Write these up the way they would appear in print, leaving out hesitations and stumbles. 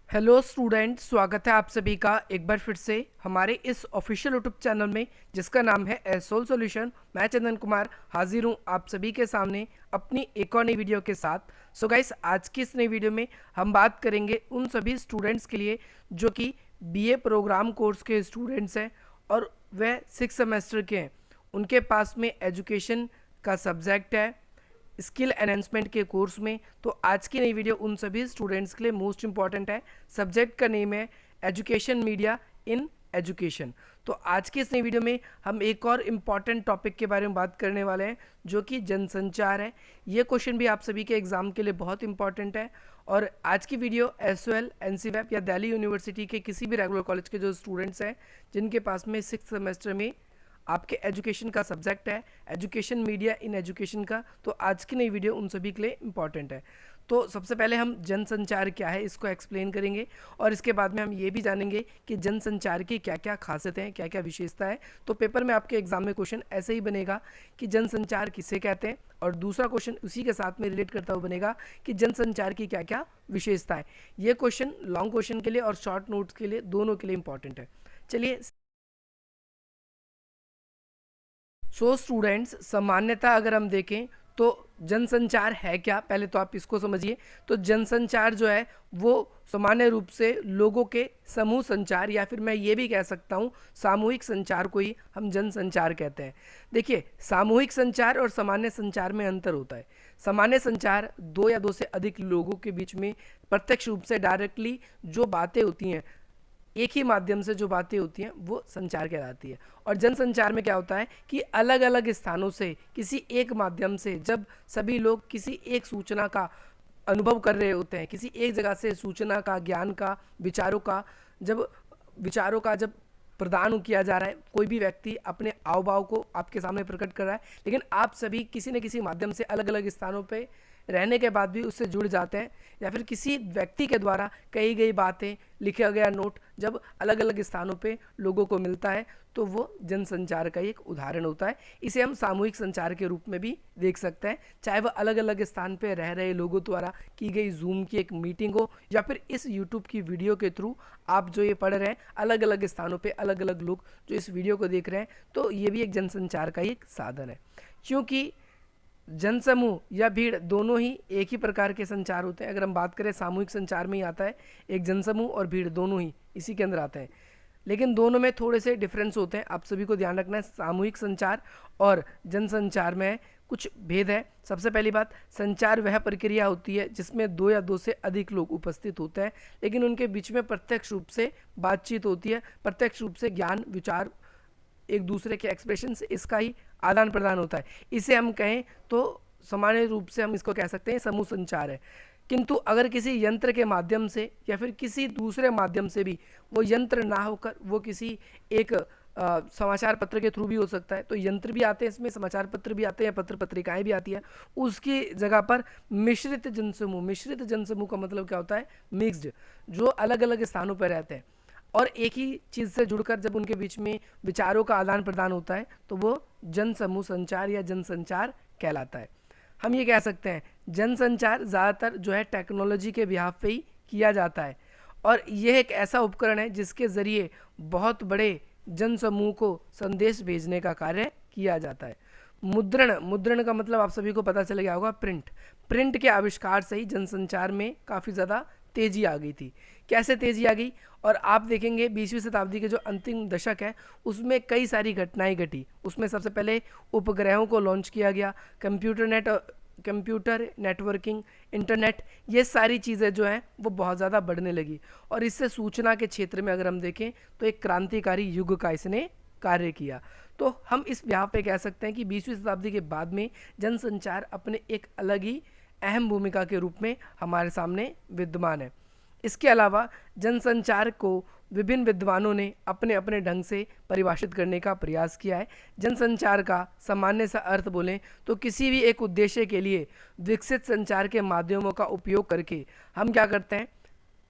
Hello student, स्वागत है आप सभी का एक बार फिर से हमारे इस ऑफिशियल यूट्यूब चैनल में जिसका नाम है एसोल सॉल्यूशन। मैं चंदन कुमार हाजिर हूँ आप सभी के सामने अपनी एक और नई वीडियो के साथ। सो गाइस, आज की इस नई वीडियो में हम बात करेंगे उन सभी स्टूडेंट्स के लिए जो कि बीए प्रोग्राम कोर्स के स्टूडेंट्स हैं और वह 6 सेमेस्टर के हैं। उनके पास में एजुकेशन का सब्जेक्ट है स्किल एनहेंसमेंट के कोर्स में। तो आज की नई वीडियो उन सभी स्टूडेंट्स के लिए मोस्ट इंपॉर्टेंट है। सब्जेक्ट का नेम है एजुकेशन मीडिया इन एजुकेशन। तो आज की इस नई वीडियो में हम एक और इम्पॉर्टेंट टॉपिक के बारे में बात करने वाले हैं जो कि जनसंचार है। ये क्वेश्चन भी आप सभी के एग्जाम के लिए बहुत इंपॉर्टेंट है। और आज की वीडियो एसओएल, एनसीवैप या दिल्ली यूनिवर्सिटी के किसी भी रेगुलर कॉलेज के जो स्टूडेंट्स हैं जिनके पास में 6 सेमेस्टर में आपके एजुकेशन का सब्जेक्ट है एजुकेशन मीडिया इन एजुकेशन का, तो आज की नई वीडियो उन सभी के लिए इम्पॉर्टेंट है। तो सबसे पहले हम जनसंचार क्या है इसको एक्सप्लेन करेंगे और इसके बाद में हम ये भी जानेंगे कि जनसंचार की क्या क्या खासियतें हैं, क्या क्या विशेषता है। तो पेपर में आपके एग्जाम में क्वेश्चन ऐसे ही बनेगा कि जनसंचार किसे कहते हैं, और दूसरा क्वेश्चन उसी के साथ में रिलेट करता हुआ बनेगा कि जनसंचार की क्या क्या विशेषता है। ये क्वेश्चन लॉन्ग क्वेश्चन के लिए और शॉर्ट नोट्स के लिए दोनों के लिए इंपॉर्टेंट है। चलिए, स्टूडेंट्स, सामान्यतः अगर हम देखें तो जनसंचार है क्या, पहले तो आप इसको समझिए। तो जनसंचार जो है वो सामान्य रूप से लोगों के समूह संचार या फिर मैं ये भी कह सकता हूँ सामूहिक संचार को ही हम जनसंचार कहते हैं। देखिए, सामूहिक संचार और सामान्य संचार में अंतर होता है। सामान्य संचार दो या दो से अधिक लोगों के बीच में प्रत्यक्ष रूप से डायरेक्टली जो बातें होती हैं, एक ही माध्यम से जो बातें होती हैं वो संचार कहलाती है। और जनसंचार में क्या होता है कि अलग अलग स्थानों से किसी एक माध्यम से जब सभी लोग किसी एक सूचना का अनुभव कर रहे होते हैं, किसी एक जगह से सूचना का, ज्ञान का, विचारों का जब प्रदान किया जा रहा है, कोई भी व्यक्ति अपने हाव भाव को आपके सामने प्रकट कर रहा है, लेकिन आप सभी किसी न किसी माध्यम से अलग अलग स्थानों पे रहने के बाद भी उससे जुड़ जाते हैं, या फिर किसी व्यक्ति के द्वारा कही गई बातें, लिखा गया नोट जब अलग अलग स्थानों पे लोगों को मिलता है तो वो जनसंचार का एक उदाहरण होता है। इसे हम सामूहिक संचार के रूप में भी देख सकते हैं, चाहे वह अलग अलग स्थान पे रह रहे लोगों द्वारा की गई जूम की एक मीटिंग हो या फिर इस यूट्यूब की वीडियो के थ्रू आप जो ये पढ़ रहे हैं, अलग अलग स्थानों पे अलग अलग लोग जो इस वीडियो को देख रहे हैं, तो ये भी एक जनसंचार का एक साधन है। क्योंकि जनसमूह या भीड़ दोनों ही एक ही प्रकार के संचार होते हैं। अगर हम बात करें सामूहिक संचार में ही आता है, एक जनसमूह और भीड़ दोनों ही इसी के अंदर आते हैं, लेकिन दोनों में थोड़े से डिफरेंस होते हैं। आप सभी को ध्यान रखना है, सामूहिक संचार और जनसंचार में कुछ भेद है। सबसे पहली बात, संचार वह प्रक्रिया होती है जिसमें दो या दो से अधिक लोग उपस्थित होते हैं, लेकिन उनके बीच में प्रत्यक्ष रूप से बातचीत होती है, प्रत्यक्ष रूप से ज्ञान, विचार, एक दूसरे के एक्सप्रेशन से इसका ही आदान प्रदान होता है। इसे हम कहें तो सामान्य रूप से हम इसको कह सकते हैं समूह संचार है। किंतु अगर किसी यंत्र के माध्यम से या फिर किसी दूसरे माध्यम से भी, वो यंत्र ना होकर वो किसी एक समाचार पत्र के थ्रू भी हो सकता है, तो यंत्र भी आते हैं इसमें, समाचार पत्र भी आते हैं, पत्र पत्रिकाएं भी आती है, उसकी जगह पर मिश्रित जनसमूह का मतलब क्या होता है, मिक्स्ड, जो अलग अलग स्थानों पर रहते हैं और एक ही चीज़ से जुड़कर जब उनके बीच में विचारों का आदान प्रदान होता है तो वो जनसमूह संचार या जनसंचार कहलाता है। हम ये कह सकते हैं जनसंचार ज़्यादातर जो है टेक्नोलॉजी के बिहाफ पे ही किया जाता है, और यह एक ऐसा उपकरण है जिसके ज़रिए बहुत बड़े जनसमूह को संदेश भेजने का कार्य किया जाता है। मुद्रण का मतलब आप सभी को पता चल गया होगा, प्रिंट के आविष्कार से ही जनसंचार में काफ़ी ज़्यादा तेजी आ गई थी। कैसे तेजी आ गई, और आप देखेंगे 20वीं शताब्दी के जो अंतिम दशक है उसमें कई सारी घटनाएं घटी। उसमें सबसे पहले उपग्रहों को लॉन्च किया गया, कंप्यूटर नेटवर्किंग, इंटरनेट, ये सारी चीज़ें जो हैं वो बहुत ज़्यादा बढ़ने लगी, और इससे सूचना के क्षेत्र में अगर हम देखें तो एक क्रांतिकारी युग का इसने कार्य किया। तो हम इस ब्याह पे कह सकते हैं कि 20वीं शताब्दी के बाद में जनसंचार अपने एक अलग ही अहम भूमिका के रूप में हमारे सामने विद्यमान है। इसके अलावा जनसंचार को विभिन्न विद्वानों ने अपने अपने ढंग से परिभाषित करने का प्रयास किया है। जनसंचार का सामान्य सा अर्थ बोलें तो किसी भी एक उद्देश्य के लिए विकसित संचार के माध्यमों का उपयोग करके हम क्या करते हैं,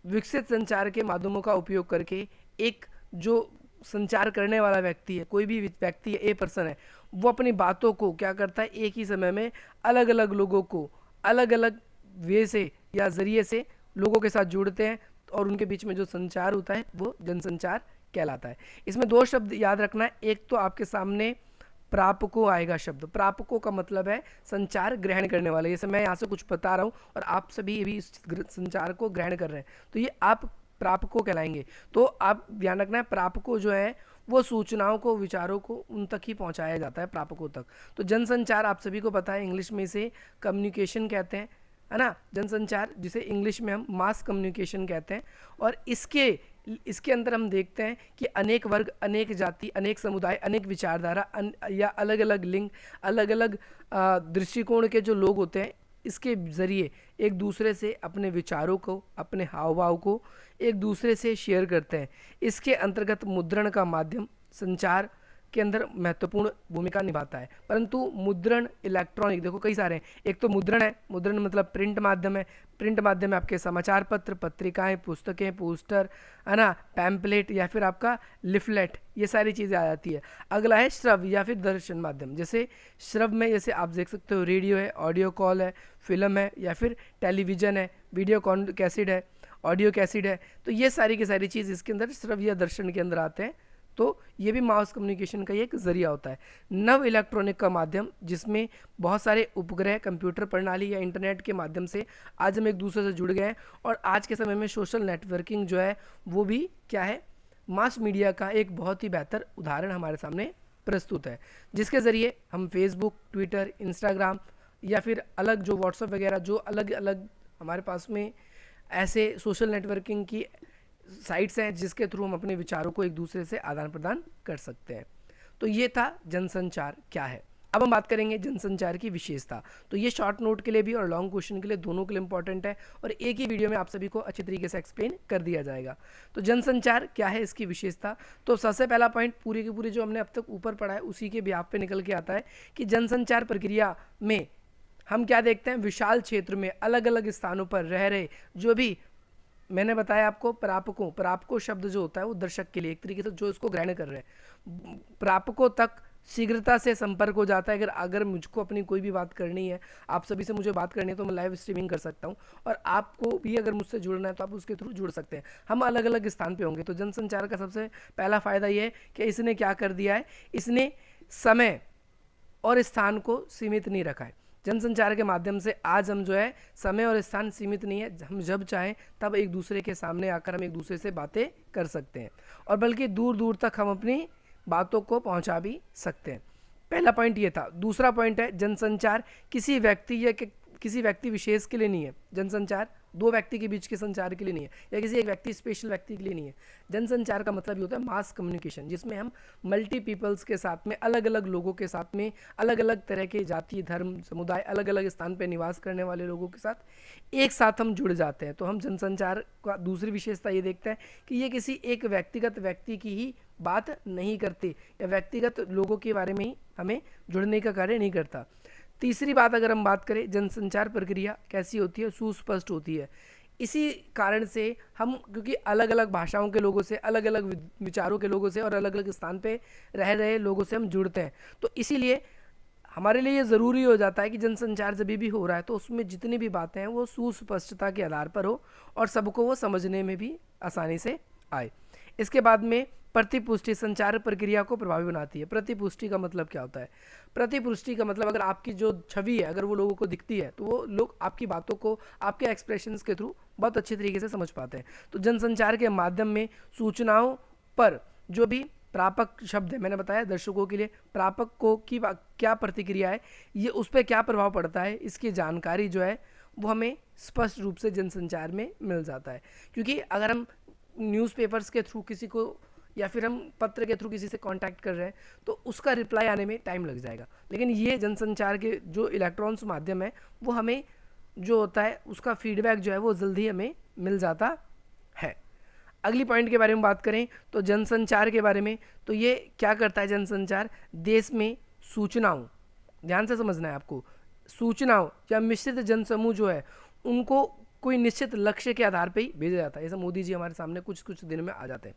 विकसित संचार के माध्यमों का उपयोग करके एक जो संचार करने वाला व्यक्ति है, कोई भी व्यक्ति है, ए पर्सन है, वो अपनी बातों को क्या करता है, एक ही समय में अलग अलग लोगों को अलग अलग वे से या ज़रिए से लोगों के साथ जुड़ते हैं, और उनके बीच में जो संचार होता है वो जनसंचार कहलाता है। इसमें दो शब्द याद रखना है, एक तो आपके सामने प्रापको आएगा शब्द, प्रापको का मतलब है संचार ग्रहण करने वाले। जैसे मैं यहाँ से कुछ बता रहा हूँ और आप सभी भी इस संचार को ग्रहण कर रहे हैं, तो ये आप प्रापको कहलाएंगे। तो आप ध्यान रखना है, प्रापको जो है वो सूचनाओं को, विचारों को उन तक ही पहुंचाया जाता है, प्रापकों तक। तो जनसंचार आप सभी को पता है, इंग्लिश में इसे कम्युनिकेशन कहते हैं, है ना, जनसंचार, जिसे इंग्लिश में हम मास कम्युनिकेशन कहते हैं। और इसके अंदर हम देखते हैं कि अनेक वर्ग, अनेक जाति, अनेक समुदाय, अनेक विचारधारा या अलग अलग लिंग, अलग अलग दृष्टिकोण के जो लोग होते हैं, इसके ज़रिए एक दूसरे से अपने विचारों को, अपने हाव भाव को एक दूसरे से शेयर करते हैं। इसके अंतर्गत मुद्रण का माध्यम संचार के अंदर महत्वपूर्ण भूमिका निभाता है। परंतु मुद्रण, इलेक्ट्रॉनिक, देखो कई सारे हैं। एक तो मुद्रण है, मुद्रण मतलब प्रिंट माध्यम है। प्रिंट माध्यम में आपके समाचार पत्र, पत्रिकाएं, पुस्तकें, पोस्टर, है ना, पैम्पलेट या फिर आपका लिफलेट, ये सारी चीज़ें आ जाती है। अगला है श्रव या फिर दर्शन माध्यम। जैसे श्रव में जैसे आप देख सकते हो रेडियो है, ऑडियो कॉल है, फिल्म है या फिर टेलीविज़न है, वीडियो कैसेट है, ऑडियो कैसेट है। तो ये सारी की सारी चीज़ इसके अंदर श्रव या दर्शन के अंदर आते हैं। तो ये भी मास कम्युनिकेशन का एक जरिया होता है। नव इलेक्ट्रॉनिक का माध्यम, जिसमें बहुत सारे उपग्रह, कंप्यूटर प्रणाली या इंटरनेट के माध्यम से आज हम एक दूसरे से जुड़ गए हैं। और आज के समय में सोशल नेटवर्किंग जो है वो भी क्या है, मास मीडिया का एक बहुत ही बेहतर उदाहरण हमारे सामने प्रस्तुत है, जिसके ज़रिए हम फेसबुक, ट्विटर, इंस्टाग्राम या फिर अलग जो व्हाट्सएप वगैरह, जो अलग अलग हमारे पास में ऐसे सोशल नेटवर्किंग की साइट्स हैं जिसके थ्रू हम अपने विचारों को एक दूसरे से आदान प्रदान कर सकते हैं। तो ये था जनसंचार क्या है। अब हम बात करेंगे जनसंचार की विशेषता। तो ये शॉर्ट नोट के लिए भी और लॉन्ग क्वेश्चन के लिए, दोनों के लिए इंपॉर्टेंट है और एक ही वीडियो में आप सभी को अच्छी तरीके से एक्सप्लेन कर दिया जाएगा। तो जनसंचार क्या है, इसकी विशेषता। तो सबसे पहला पॉइंट, पूरी की पूरी जो हमने अब तक ऊपर पढ़ा है उसी के ब्याह पे निकल के आता है कि जनसंचार प्रक्रिया में हम क्या देखते हैं, विशाल क्षेत्र में अलग अलग स्थानों पर रह रहे जो भी, मैंने बताया आपको, प्रापकों शब्द जो होता है वो दर्शक के लिए एक तरीके से जो इसको ग्रहण कर रहे हैं, प्रापकों तक शीघ्रता से संपर्क हो जाता है। अगर मुझको अपनी कोई भी बात करनी है, आप सभी से मुझे बात करनी है, तो मैं लाइव स्ट्रीमिंग कर सकता हूँ और आपको भी अगर मुझसे जुड़ना है तो आप उसके थ्रू जुड़ सकते हैं। हम अलग अलग स्थान पे होंगे। तो जनसंचार का सबसे पहला फायदा ये है कि इसने क्या कर दिया है, इसने समय और स्थान को सीमित नहीं रखा है। जनसंचार के माध्यम से आज हम जो है, समय और स्थान सीमित नहीं है, हम जब चाहें तब एक दूसरे के सामने आकर हम एक दूसरे से बातें कर सकते हैं और बल्कि दूर दूर तक हम अपनी बातों को पहुंचा भी सकते हैं। पहला पॉइंट ये था। दूसरा पॉइंट है, जनसंचार किसी व्यक्ति या किसी व्यक्ति विशेष के लिए नहीं है। जनसंचार दो व्यक्ति के बीच के संचार के लिए नहीं है या किसी एक व्यक्ति, स्पेशल व्यक्ति के लिए नहीं है। जनसंचार का मतलब ये होता है मास कम्युनिकेशन, जिसमें हम मल्टी पीपल्स के साथ में, अलग अलग लोगों के साथ में, अलग अलग तरह के जाति, धर्म, समुदाय, अलग अलग स्थान पर निवास करने वाले लोगों के साथ एक साथ हम जुड़ जाते हैं। तो हम जनसंचार का दूसरी विशेषता ये देखते हैं कि ये किसी एक व्यक्तिगत व्यक्ति की ही बात नहीं करती या व्यक्तिगत लोगों के बारे में ही हमें जुड़ने का कार्य नहीं करता। तीसरी बात अगर हम बात करें, जनसंचार प्रक्रिया कैसी होती है, सुस्पष्ट होती है। इसी कारण से हम, क्योंकि अलग अलग भाषाओं के लोगों से, अलग अलग विचारों के लोगों से और अलग अलग स्थान पे रह रहे लोगों से हम जुड़ते हैं, तो इसीलिए हमारे लिए ये ज़रूरी हो जाता है कि जनसंचार जब भी हो रहा है तो उसमें जितनी भी बातें हैं वो सुस्पष्टता के आधार पर हो और सबको वो समझने में भी आसानी से आए। इसके बाद में प्रतिपुष्टि संचार प्रक्रिया को प्रभावी बनाती है। प्रतिपुष्टि का मतलब क्या होता है? प्रतिपुष्टि का मतलब, अगर आपकी जो छवि है अगर वो लोगों को दिखती है तो वो लोग आपकी बातों को, आपके एक्सप्रेशंस के थ्रू बहुत अच्छी तरीके से समझ पाते हैं। तो जनसंचार के माध्यम में सूचनाओं पर जो भी प्रापक शब्द है, मैंने बताया दर्शकों के लिए प्रापक को की क्या प्रतिक्रिया है, ये उस पर क्या प्रभाव पड़ता है, इसकी जानकारी जो है वो हमें स्पष्ट रूप से जनसंचार में मिल जाता है। क्योंकि अगर हम न्यूज़पेपर्स के थ्रू किसी को या फिर हम पत्र के थ्रू किसी से कांटेक्ट कर रहे हैं तो उसका रिप्लाई आने में टाइम लग जाएगा, लेकिन ये जनसंचार के जो इलेक्ट्रॉन्स माध्यम है वो हमें जो होता है उसका फीडबैक जो है वो जल्दी हमें मिल जाता है। अगली पॉइंट के बारे में बात करें तो जनसंचार के बारे में, तो ये क्या करता है जनसंचार, देश में सूचनाओं, ध्यान से समझना है आपको, सूचनाओं या मिश्रित जनसमूह जो है उनको कोई निश्चित लक्ष्य के आधार पे ही भेजा जाता है। जैसे मोदी जी हमारे सामने कुछ दिन में आ जाते हैं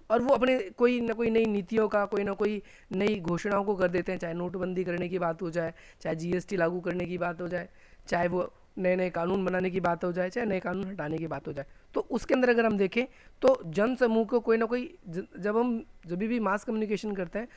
और वो अपने कोई ना कोई नई नीतियों का, कोई ना कोई नई घोषणाओं को कर देते हैं, चाहे नोटबंदी करने की बात हो जाए, चाहे जीएसटी लागू करने की बात हो जाए, चाहे वो नए नए कानून बनाने की बात हो जाए, चाहे नए कानून हटाने की बात हो जाए, तो उसके अंदर अगर हम देखें तो जन समूह को कोई ना कोई जब भी मास कम्युनिकेशन करते हैं,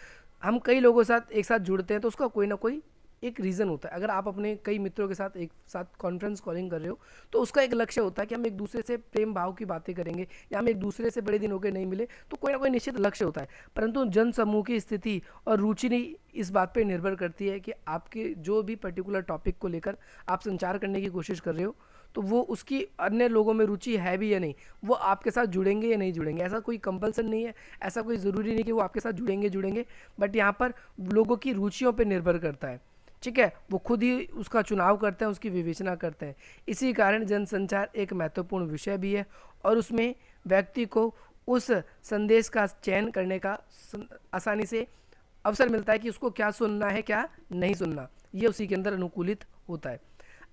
हम कई लोगों के साथ एक साथ जुड़ते हैं, तो उसका कोई ना कोई एक रीज़न होता है। अगर आप अपने कई मित्रों के साथ एक साथ कॉन्फ्रेंस कॉलिंग कर रहे हो, तो उसका एक लक्ष्य होता है कि हम एक दूसरे से प्रेम भाव की बातें करेंगे, या हम एक दूसरे से बड़े दिन हो गए नहीं मिले, तो कोई ना कोई निश्चित लक्ष्य होता है। परंतु जन समूह की स्थिति और रुचि नहीं इस बात पे निर्भर करती है कि आपके जो भी पर्टिकुलर टॉपिक को लेकर आप संचार करने की कोशिश कर रहे हो, तो वो उसकी अन्य लोगों में रुचि है भी या नहीं, वो आपके साथ जुड़ेंगे या नहीं जुड़ेंगे। ऐसा कोई कंपल्सन नहीं है, ऐसा कोई ज़रूरी नहीं कि वो आपके साथ जुड़ेंगे, बट यहाँ पर लोगों की रुचियों पर निर्भर करता है। ठीक है, वो खुद ही उसका चुनाव करते हैं, उसकी विवेचना करते हैं। इसी कारण जनसंचार एक महत्वपूर्ण विषय भी है, और उसमें व्यक्ति को उस संदेश का चयन करने का आसानी से अवसर मिलता है कि उसको क्या सुनना है, क्या नहीं सुनना, ये उसी के अंदर अनुकूलित होता है।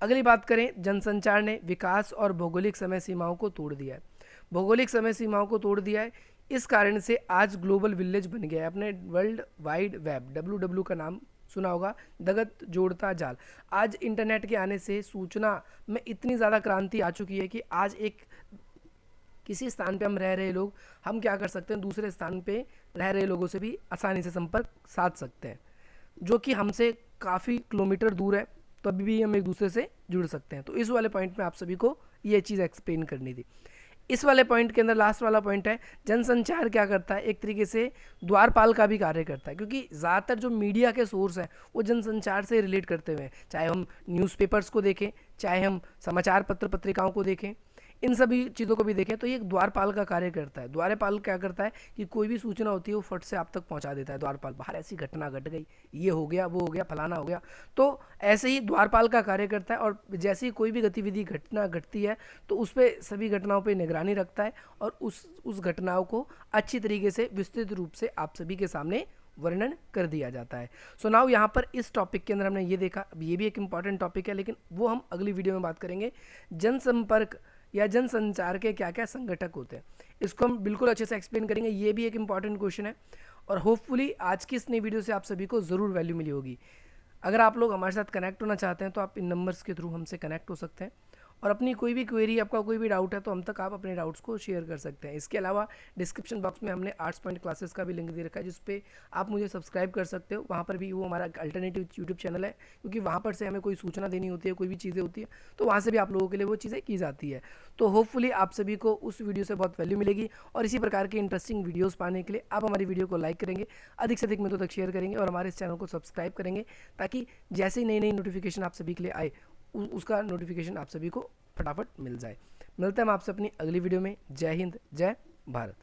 अगली बात करें, जनसंचार ने विकास और भौगोलिक समय सीमाओं को तोड़ दिया है। भौगोलिक समय सीमाओं को तोड़ दिया है, इस कारण से आज ग्लोबल विलेज बन गया है। अपने वर्ल्ड वाइड वेब WW का नाम सुना होगा, जगत जोड़ता जाल। आज इंटरनेट के आने से सूचना में इतनी ज़्यादा क्रांति आ चुकी है कि आज किसी स्थान पे हम रह रहे लोग, हम क्या कर सकते हैं, दूसरे स्थान पे रह रहे लोगों से भी आसानी से संपर्क साध सकते हैं, जो कि हमसे काफ़ी किलोमीटर दूर है, तो अभी भी हम एक दूसरे से जुड़ सकते हैं। तो इस वाले पॉइंट में आप सभी को ये चीज़ एक्सप्लेन करनी थी। इस वाले पॉइंट के अंदर लास्ट वाला पॉइंट है, जनसंचार क्या करता है, एक तरीके से द्वारपाल का भी कार्य करता है, क्योंकि ज़्यादातर जो मीडिया के सोर्स हैं वो जनसंचार से रिलेट करते हुए हैं। चाहे हम न्यूज़पेपर्स को देखें, चाहे हम समाचार पत्र पत्रिकाओं को देखें, इन सभी चीज़ों को भी देखें, तो ये एक द्वारपाल का कार्य करता है। द्वारपाल क्या करता है कि कोई भी सूचना होती है वो फट से आप तक पहुंचा देता है। द्वारपाल, बाहर ऐसी घटना घट गई, ये हो गया, वो हो गया, फलाना हो गया, तो ऐसे ही द्वारपाल का कार्य करता है। और जैसे ही कोई भी गतिविधि घटना घटती है, तो उस पर सभी घटनाओं पर निगरानी रखता है, और उस घटनाओं को अच्छी तरीके से विस्तृत रूप से आप सभी के सामने वर्णन कर दिया जाता है। सो नाउ यहाँ पर इस टॉपिक के अंदर हमने ये देखा, अब ये भी एक इम्पॉर्टेंट टॉपिक है, लेकिन वो हम अगली वीडियो में बात करेंगे। जनसंपर्क या जनसंचार के क्या क्या संगठक होते हैं, इसको हम बिल्कुल अच्छे से एक्सप्लेन करेंगे। ये भी एक इंपॉर्टेंट क्वेश्चन है, और होपफुली आज की इस नई वीडियो से आप सभी को ज़रूर वैल्यू मिली होगी। अगर आप लोग हमारे साथ कनेक्ट होना चाहते हैं, तो आप इन नंबर्स के थ्रू हमसे कनेक्ट हो सकते हैं, और अपनी कोई भी क्वेरी, आपका कोई भी डाउट है, तो हम तक आप अपने डाउट्स को शेयर कर सकते हैं। इसके अलावा डिस्क्रिप्शन बॉक्स में हमने आर्ट्स पॉइंट क्लासेस का भी लिंक दे रखा है, जिस पे आप मुझे सब्सक्राइब कर सकते हो। वहाँ पर भी वो हमारा अल्टरनेटिव यूट्यूब चैनल है, क्योंकि वहाँ पर से हमें कोई सूचना देनी होती है, कोई भी चीज़ें होती है, तो वहाँ से भी आप लोगों के लिए वो चीज़ें की जाती है। तो होपफुली आप सभी को उस वीडियो से बहुत वैल्यू मिलेगी, और इसी प्रकार के इंटरेस्टिंग वीडियोज़ पाने के लिए आप हमारी वीडियो को लाइक करेंगे, अधिक से अधिक मित्रों तक शेयर करेंगे, और हमारे इस चैनल को सब्सक्राइब करेंगे, ताकि जैसे ही नई नई नोटिफिकेशन आप सभी के लिए आए, उसका नोटिफिकेशन आप सभी को फटाफट मिल जाए। मिलते हैं हम आपसे अपनी अगली वीडियो में। जय हिंद, जय भारत।